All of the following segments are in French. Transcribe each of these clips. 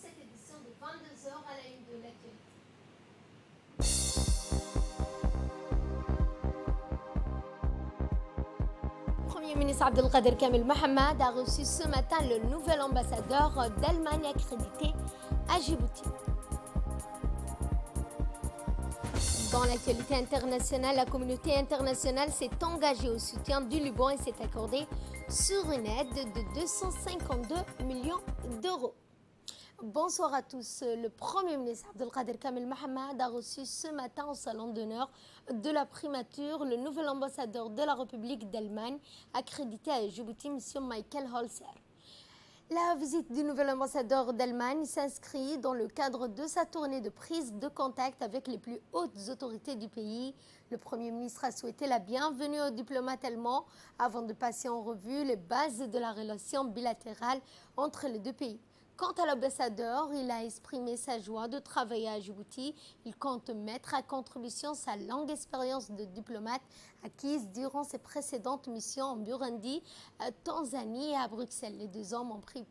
cette édition de 22 heures à la une de l'actualité. Le Premier ministre Abdelkader Kamel Mohamed a reçu ce matin le nouvel ambassadeur d'Allemagne accrédité à Djibouti. Dans l'actualité internationale, la communauté internationale s'est engagée au soutien du Liban et s'est accordée sur une aide de 252 millions d'euros. Bonsoir à tous. Le Premier ministre Abdelkader Kamel Mohamed a reçu ce matin au salon d'honneur de la primature le nouvel ambassadeur de la République d'Allemagne accrédité à Djibouti, M. Michael Holzer. La visite du nouvel ambassadeur d'Allemagne s'inscrit dans le cadre de sa tournée de prise de contact avec les plus hautes autorités du pays. Le Premier ministre a souhaité la bienvenue aux diplomates allemands avant de passer en revue les bases de la relation bilatérale entre les deux pays. Quant à l'ambassadeur, il a exprimé sa joie de travailler à Djibouti. Il compte mettre à contribution sa longue expérience de diplomate acquise durant ses précédentes missions en Burundi, Tanzanie et à Bruxelles. Les deux hommes ont pris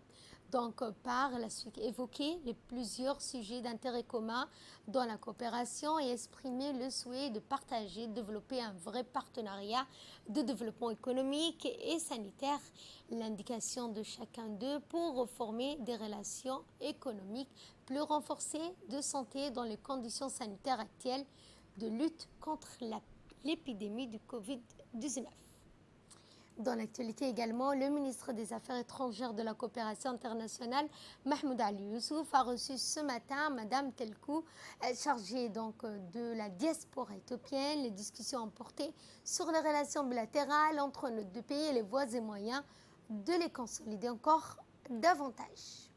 donc par la suite évoqué les plusieurs sujets d'intérêt commun dans la coopération et exprimé le souhait de partager, développer un vrai partenariat de développement économique et sanitaire. L'indication de chacun d'eux pour former des relations économiques plus renforcées de santé dans les conditions sanitaires actuelles de lutte contre l'épidémie du Covid-19. Dans l'actualité également, le ministre des Affaires étrangères de la coopération internationale, Mahmoud Ali Youssouf, a reçu ce matin Madame Telkou, chargée donc de la diaspora éthiopienne. Les discussions ont porté sur les relations bilatérales entre nos deux pays et les voies et moyens de les consolider encore davantage.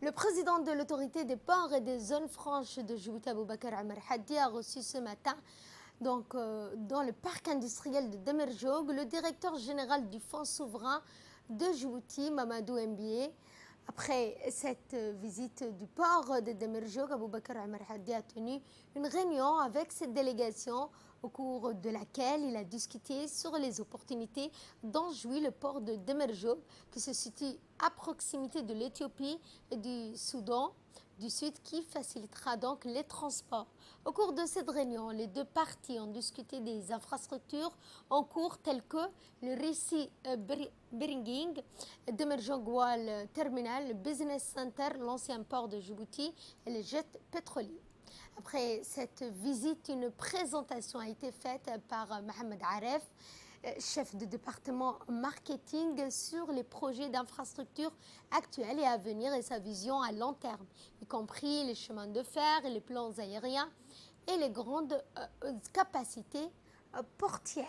Le président de l'autorité des ports et des zones franches de Djibouti, Aboubakar Amar Hadi, a reçu ce matin dans le parc industriel de Demerjog, le directeur général du Fonds souverain de Djibouti, Mamadou Mbie. Après cette visite du port de Demerjog, Aboubakar Amar Hadi a tenu une réunion avec cette délégation au cours de laquelle il a discuté sur les opportunités dont jouit le port de Demerjog, qui se situe à proximité de l'Éthiopie et du Soudan du Sud, qui facilitera donc les transports. Au cours de cette réunion, les deux parties ont discuté des infrastructures en cours telles que le Rissi Bringing, Demerjog Wal Terminal, le Business Center, l'ancien port de Djibouti et les jets pétroliers. Après cette visite, une présentation a été faite par Mohamed Aref, chef de département marketing, sur les projets d'infrastructure actuels et à venir et sa vision à long terme, y compris les chemins de fer et les plans aériens et les grandes capacités portières.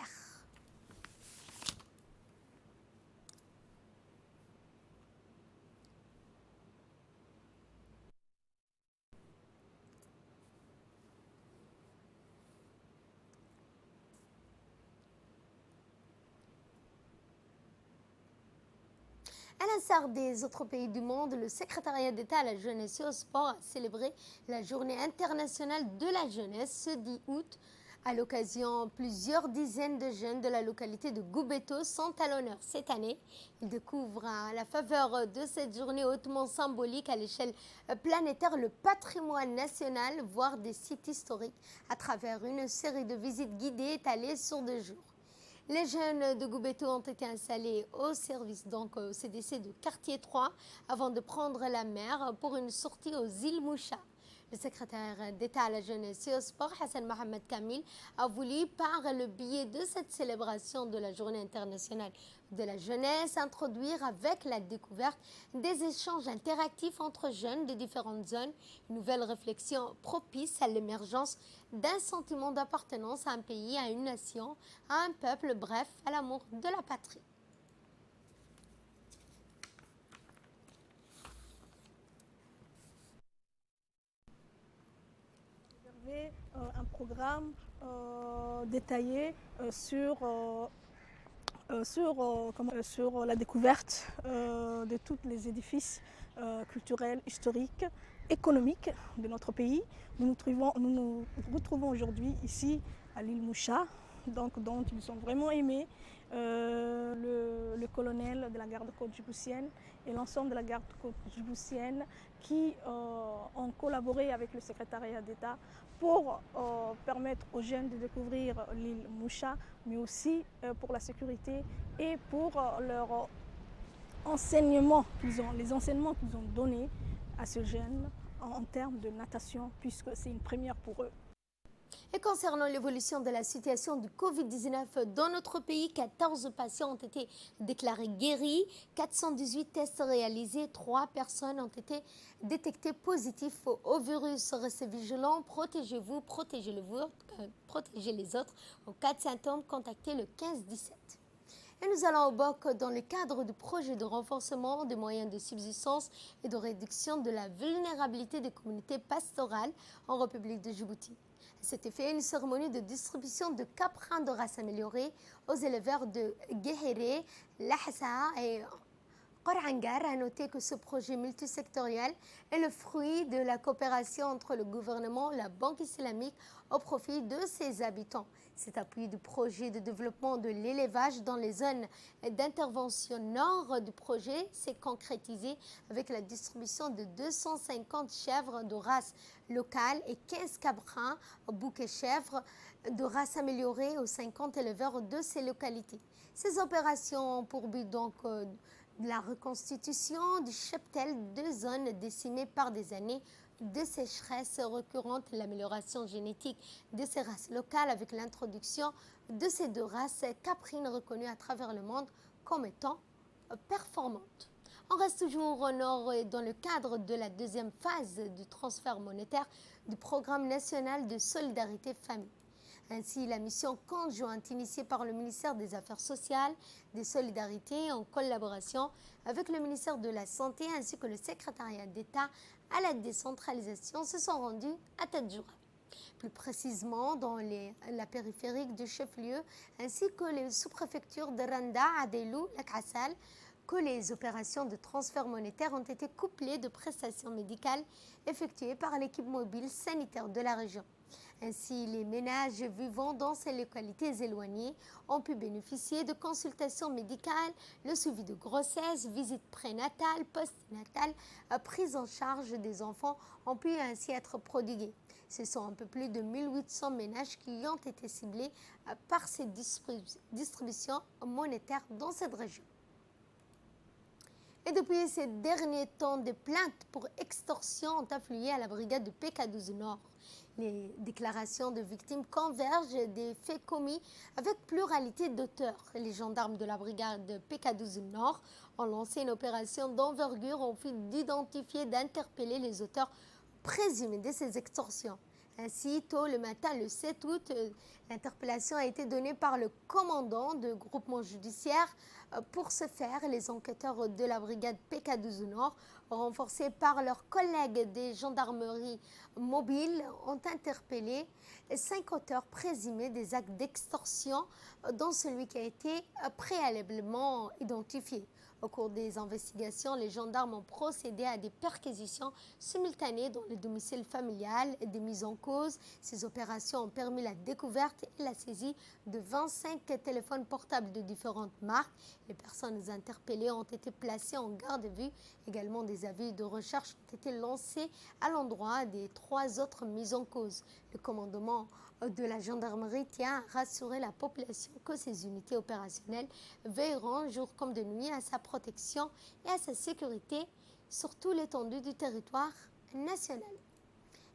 À l'instar des autres pays du monde, le secrétariat d'État à la jeunesse et au sport a célébré la journée internationale de la jeunesse ce 10 août. À l'occasion, plusieurs dizaines de jeunes de la localité de Goubeto sont à l'honneur cette année. Ils découvrent à la faveur de cette journée hautement symbolique à l'échelle planétaire le patrimoine national, voire des sites historiques, à travers une série de visites guidées étalées sur 2 jours. Les jeunes de Goubeto ont été installés au service donc au CDC de quartier 3 avant de prendre la mer pour une sortie aux îles Moucha. Le secrétaire d'État à la jeunesse et au sport, Hassan Mohamed Kamil, a voulu, par le biais de cette célébration de la Journée internationale de la jeunesse, introduire avec la découverte des échanges interactifs entre jeunes de différentes zones, une nouvelle réflexion propice à l'émergence d'un sentiment d'appartenance à un pays, à une nation, à un peuple, bref, à l'amour de la patrie. Un programme détaillé sur la découverte de tous les édifices culturels, historiques, économiques de notre pays. Nous nous retrouvons aujourd'hui ici à l'île Moucha, donc, dont ils ont vraiment aimé. Le colonel de la garde-côte djiboutienne et l'ensemble de la garde-côte djiboutienne qui ont collaboré avec le secrétariat d'État pour permettre aux jeunes de découvrir l'île Moucha, mais aussi pour la sécurité et pour leur enseignement les enseignements qu'ils ont donnés à ces jeunes en termes de natation, puisque c'est une première pour eux. Et concernant l'évolution de la situation du Covid-19 dans notre pays, 14 patients ont été déclarés guéris, 418 tests réalisés, 3 personnes ont été détectées positives au virus. Restez vigilants, protégez-vous, protégez les autres. En cas de symptômes, contactez le 15-17. Et nous allons au BOC dans le cadre du projet de renforcement des moyens de subsistance et de réduction de la vulnérabilité des communautés pastorales en République de Djibouti. C'était fait une cérémonie de distribution de caprins de race améliorée aux éleveurs de Guéhéré, Lahassa et Korangar. A noté que ce projet multisectoriel est le fruit de la coopération entre le gouvernement et la Banque islamique au profit de ses habitants. Cet appui du projet de développement de l'élevage dans les zones d'intervention nord du projet s'est concrétisé avec la distribution de 250 chèvres de race locale et 15 caprins, boucs et chèvres de race améliorée aux 50 éleveurs de ces localités. Ces opérations ont pour but donc de la reconstitution du cheptel de zones décimées par des années de sécheresse récurrentes et l'amélioration génétique de ces races locales avec l'introduction de ces 2 races caprines reconnues à travers le monde comme étant performantes. On reste toujours au nord et dans le cadre de la deuxième phase du transfert monétaire du Programme national de solidarité famille. Ainsi, la mission conjointe initiée par le ministère des Affaires sociales, des Solidarités, en collaboration avec le ministère de la Santé ainsi que le secrétariat d'État à la décentralisation se sont rendus à Tadjoura. Plus précisément dans la périphérique du chef-lieu ainsi que les sous-préfectures de Randa, Adelou, Lakassal, que les opérations de transfert monétaire ont été couplées de prestations médicales effectuées par l'équipe mobile sanitaire de la région. Ainsi, les ménages vivant dans ces localités éloignées ont pu bénéficier de consultations médicales, le suivi de grossesse, visites prénatales, postnatales, prise en charge des enfants ont pu ainsi être prodiguées. Ce sont un peu plus de 1800 ménages qui ont été ciblés par ces distributions monétaires dans cette région. Et depuis ces derniers temps, des plaintes pour extorsion ont afflué à la brigade de PK12 Nord. Les déclarations de victimes convergent des faits commis avec pluralité d'auteurs. Les gendarmes de la brigade de PK12 Nord ont lancé une opération d'envergure en vue d'identifier et d'interpeller les auteurs présumés de ces extorsions. Ainsi, tôt le matin, le 7 août, l'interpellation a été donnée par le commandant de groupement judiciaire. Pour ce faire, les enquêteurs de la brigade PK12 Nord, renforcés par leurs collègues des gendarmeries mobiles, ont interpellé 5 auteurs présumés des actes d'extorsion, dont celui qui a été préalablement identifié. Au cours des investigations, les gendarmes ont procédé à des perquisitions simultanées dans le domicile familial et des mises en cause. Ces opérations ont permis la découverte et la saisie de 25 téléphones portables de différentes marques. Les personnes interpellées ont été placées en garde à vue. Également, des avis de recherche ont été lancés à l'endroit des 3 autres mises en cause. Le commandement de la gendarmerie tient à rassurer la population que ces unités opérationnelles veilleront jour comme de nuit à sa protection et à sa sécurité sur toute l'étendue du territoire national.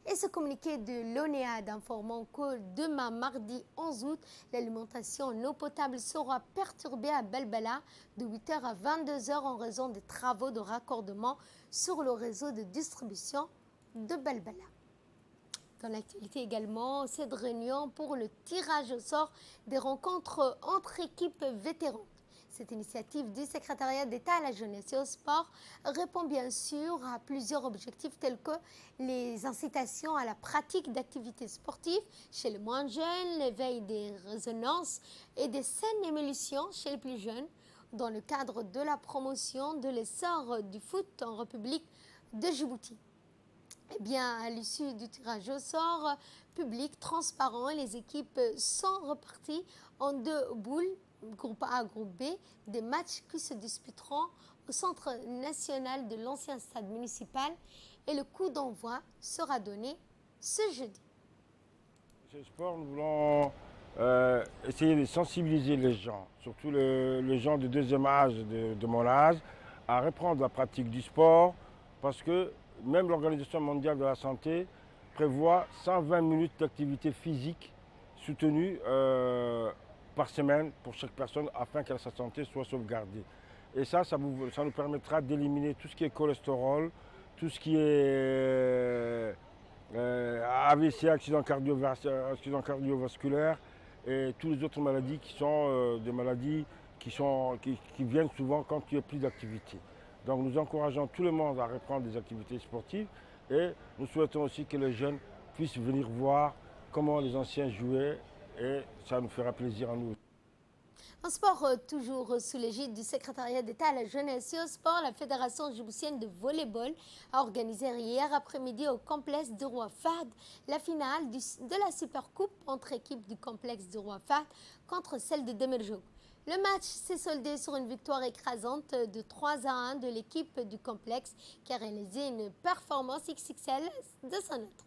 Et ce communiqué de l'ONEAD informant que demain, mardi 11 août, l'alimentation en eau potable sera perturbée à Belbala de 8h à 22h en raison des travaux de raccordement sur le réseau de distribution de Belbala. Dans l'actualité également, cette réunion pour le tirage au sort des rencontres entre équipes vétérantes. Cette initiative du secrétariat d'État à la jeunesse et au sport répond bien sûr à plusieurs objectifs tels que les incitations à la pratique d'activités sportives chez les moins jeunes, l'éveil des résonances et des saines émulations chez les plus jeunes, dans le cadre de la promotion de l'essor du foot en République de Djibouti. Eh bien, à l'issue du tirage au sort public, transparent, les équipes sont reparties en deux boules, groupe A, groupe B, des matchs qui se disputeront au centre national de l'ancien stade municipal et le coup d'envoi sera donné ce jeudi. Ce sport, nous voulons essayer de sensibiliser les gens, surtout les gens de deuxième âge, de mon âge, à reprendre la pratique du sport parce que même l'Organisation mondiale de la santé prévoit 120 minutes d'activité physique soutenue par semaine pour chaque personne afin que sa santé soit sauvegardée. Et ça nous permettra d'éliminer tout ce qui est cholestérol, tout ce qui est AVC, accident cardiovasculaire et toutes les autres maladies qui sont des maladies qui viennent souvent quand il n'y a plus d'activité. Donc nous encourageons tout le monde à reprendre des activités sportives et nous souhaitons aussi que les jeunes puissent venir voir comment les anciens jouaient et ça nous fera plaisir à nous. En sport, toujours sous l'égide du secrétariat d'État à la jeunesse et au sport, la Fédération djiboutienne de volleyball a organisé hier après-midi au complexe du Roi Fahd la finale de la Supercoupe entre équipes du complexe du Roi Fahd contre celle de Demirjoug. Le match s'est soldé sur une victoire écrasante de 3-1 de l'équipe du complexe qui a réalisé une performance XXL de son autre.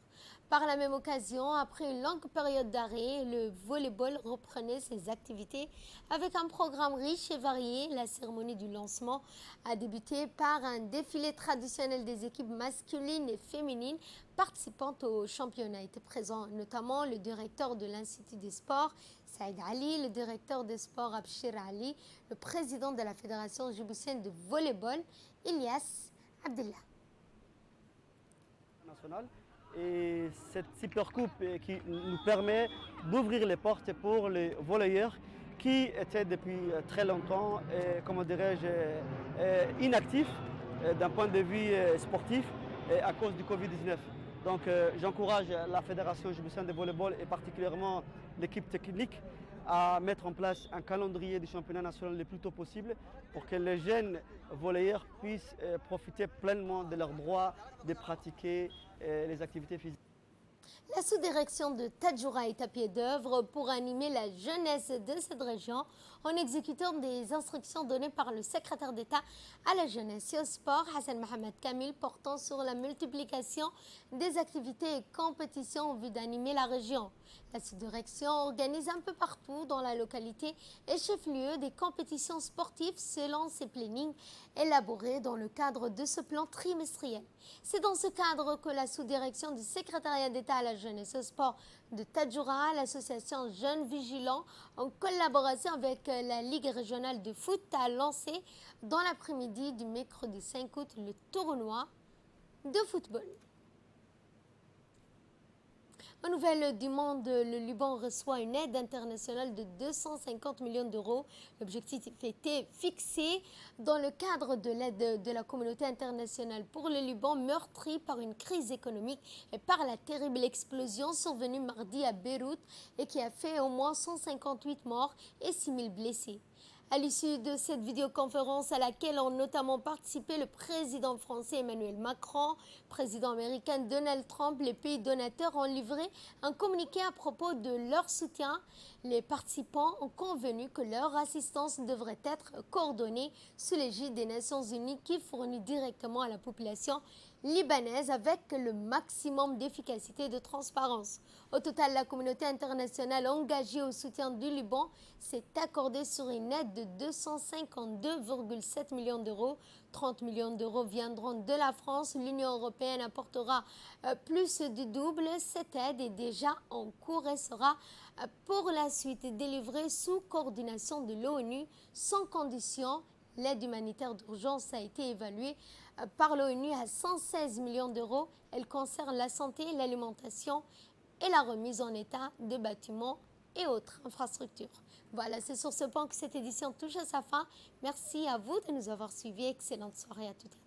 Par la même occasion, après une longue période d'arrêt, le volleyball reprenait ses activités avec un programme riche et varié. La cérémonie du lancement a débuté par un défilé traditionnel des équipes masculines et féminines participantes au championnat. Étaient présents notamment le directeur de l'Institut des sports, Saïd Ali, le directeur des sports, Abshir Ali, le président de la Fédération djiboutienne de volleyball, Ilyas Abdillah. Et cette Supercoupe qui nous permet d'ouvrir les portes pour les volleyeurs qui étaient depuis très longtemps, comment dirais-je, inactifs d'un point de vue sportif à cause du Covid-19. Donc j'encourage la Fédération djiboutienne de volleyball et particulièrement l'équipe technique à mettre en place un calendrier du championnat national le plus tôt possible pour que les jeunes volleyeurs puissent profiter pleinement de leur droit de pratiquer les activités physiques. La sous-direction de Tadjoura est à pied d'œuvre pour animer la jeunesse de cette région en exécutant des instructions données par le secrétaire d'État à la jeunesse et au sport, Hassan Mohamed Kamil, portant sur la multiplication des activités et compétitions en vue d'animer la région. La sous-direction organise un peu partout dans la localité et chef-lieu des compétitions sportives selon ses plannings élaborés dans le cadre de ce plan trimestriel. C'est dans ce cadre que la sous-direction du secrétariat d'État à la jeunesse et au sport de Tadjoura, l'association Jeunes Vigilants, en collaboration avec la Ligue régionale de foot, a lancé dans l'après-midi du mercredi 5 août le tournoi de football. En nouvelle du monde, le Liban reçoit une aide internationale de 250 millions d'euros. L'objectif était fixé dans le cadre de l'aide de la communauté internationale pour le Liban meurtri par une crise économique et par la terrible explosion survenue mardi à Beyrouth et qui a fait au moins 158 morts et 6 000 blessés. À l'issue de cette vidéoconférence à laquelle ont notamment participé le président français Emmanuel Macron, président américain Donald Trump, les pays donateurs ont livré un communiqué à propos de leur soutien. Les participants ont convenu que leur assistance devrait être coordonnée sous l'égide des Nations Unies qui fournit directement à la population libanaise avec le maximum d'efficacité et de transparence. Au total, la communauté internationale engagée au soutien du Liban s'est accordée sur une aide de 252,7 millions d'euros. 30 millions d'euros viendront de la France. L'Union européenne apportera plus du double. Cette aide est déjà en cours et sera pour la suite délivrée sous coordination de l'ONU sans condition. L'aide humanitaire d'urgence a été évaluée par l'ONU à 116 millions d'euros. Elle concerne la santé, l'alimentation et la remise en état de bâtiments et autres infrastructures. Voilà, c'est sur ce point que cette édition touche à sa fin. Merci à vous de nous avoir suivis. Excellente soirée à toutes et à tous.